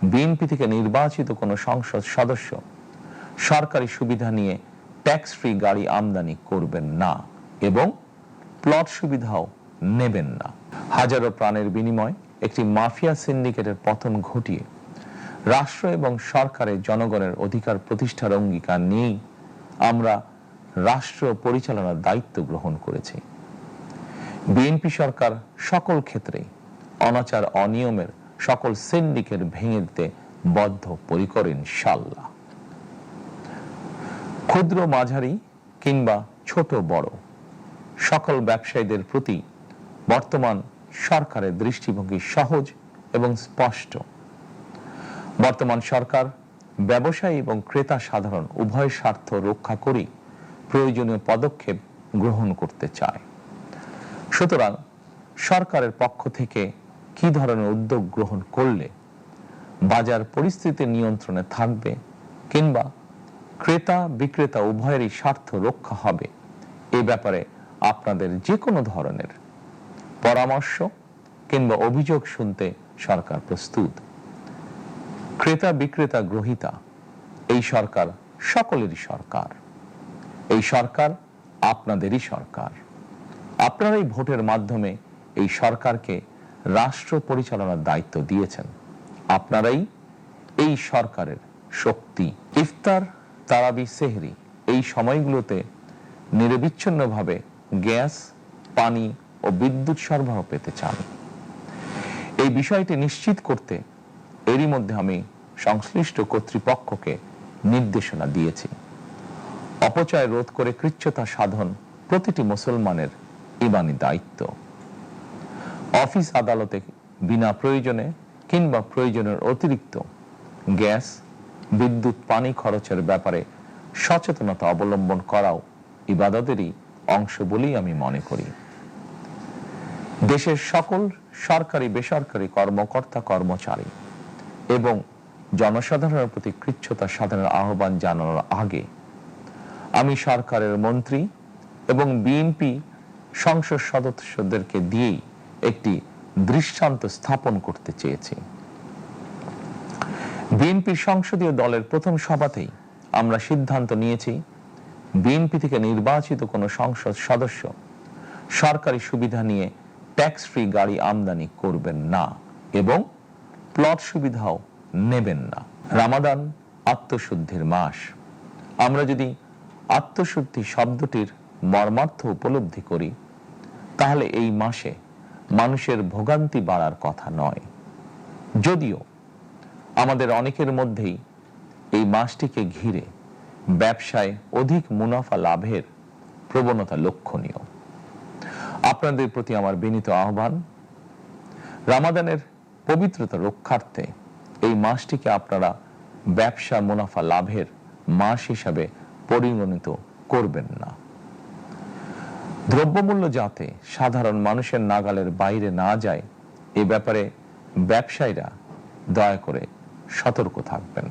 BNP থেকে নির্বাচিত কোনো সংসদ সদস্য সরকারি সুবিধা নিয়ে ট্যাক্স ফ্রি গাড়ি আমদানি করবেন না এবং প্লট সুবিধাও নেবেন না। হাজারো প্রাণের বিনিময়ে একটি মাফিয়া সিন্ডিকেটের পতন ঘটিয়ে রাষ্ট্র এবং সরকারের জনগণের অধিকার প্রতিষ্ঠার অঙ্গীকার নিয়েই আমরা রাষ্ট্র পরিচালনার দায়িত্ব গ্রহণ করেছি। বিএনপি সরকার সকল ক্ষেত্রে অনাচার অনিয়মের সকল সিন্ডিকেট ভেঙে দিতে বদ্ধপরিকর ইনশাআল্লাহ। ক্ষুদ্র মাঝারি কিংবা ছোট বড় সকল ব্যবসায়ীদের প্রতি বর্তমান সরকারের দৃষ্টিভঙ্গি সহজ এবং স্পষ্ট। বর্তমান সরকার ব্যবসায়ী এবং ক্রেতা সাধারণ উভয় স্বার্থ রক্ষা করে প্রয়োজনীয় পদক্ষেপ গ্রহণ করতে চায়। সুতরাং সরকারের পক্ষ থেকে কি ধরনের উদ্যোগ গ্রহণ করলে বাজার পরিস্থিতি নিয়ন্ত্রণে থাকবে কিংবা ক্রেতা বিক্রেতা উভয়েরই স্বার্থ রক্ষা হবে, এ ব্যাপারে আপনাদের যে কোনো ধরনের পরামর্শ কিংবা অভিযোগ শুনতে সরকার প্রস্তুত। ক্রেতা বিক্রেতা গ্রহীতা এই সরকার সকলেরই সরকার। এই সরকার আপনাদেরই সরকার। আপনারাই ভোটের মাধ্যমে এই সরকারকে রাষ্ট্র পরিচালনার দায়িত্ব দিয়েছেন। আপনারাই এই সরকারের শক্তি। ইফতার, তারাবি, সেহরি এই সময়গুলোতে নিরবিচ্ছিন্নভাবে গ্যাস, পানি ও বিদ্যুৎ সরবরাহ পেতে চান। এই বিষয়টি নিশ্চিত করতে এরই মধ্যে আমি সংশ্লিষ্ট কর্তৃপক্ষকে নির্দেশনা দিয়েছি। অপচয় রোধ করে কৃচ্ছ্রতা সাধন প্রতিটি মুসলমানের ঈমানি দায়িত্ব। অফিস আদালতে বিনা প্রয়োজনে কিংবা প্রয়োজনের অতিরিক্ত গ্যাস, বিদ্যুৎ, পানি খরচের ব্যাপারে সচেতনতা অবলম্বন করাও ইবাদতেরই অংশ বলেই আমি মনে করি। দেশের সকল সরকারি বেসরকারি কর্মকর্তা কর্মচারী এবং জনসাধারণের প্রতি কৃচ্ছ্রতা সাধনের আহ্বান জানানোর আগে আমি সরকারের মন্ত্রী এবং বিএনপি সংসদ সদস্যদেরকে দিয়েই একটি দৃষ্টান্ত স্থাপন করতে চেয়েছি। বিএনপির সংসদীয় দলের প্রথম সভাতেই আমরা সিদ্ধান্ত নিয়েছি বিএনপি থেকে নির্বাচিত কোনো সংসদ সদস্য সরকারি সুবিধা নিয়ে ট্যাক্স ফ্রি গাড়ি আমদানি করবেন না এবং প্লট সুবিধাও নেবেন না। রামাদান আত্মশুদ্ধির মাস। আমরা যদি আত্মশুদ্ধি শব্দটির মর্মার্থ উপলব্ধি করি তাহলে এই মাসে মানুষের ভোগান্তি বাড়ার কথা নয়। যদিও আমাদের অনেকের মধ্যেই এই মাসটিকে ঘিরে ব্যবসায় অধিক মুনাফা লাভের প্রবণতা লক্ষণীয়। আপনাদের প্রতি আমার বিনীত আহ্বান, রামাদানের পবিত্রতা রক্ষার্থে এই মাসটিকে আপনারা ব্যবসা মুনাফা লাভের মাস হিসাবে পরিগণিত করবেন না। দ্রব্যমূল্য যাতে সাধারণ মানুষের নাগালের বাইরে না যায় এ ব্যাপারে ব্যবসায়ীরা দয়া করে সতর্ক থাকবেন।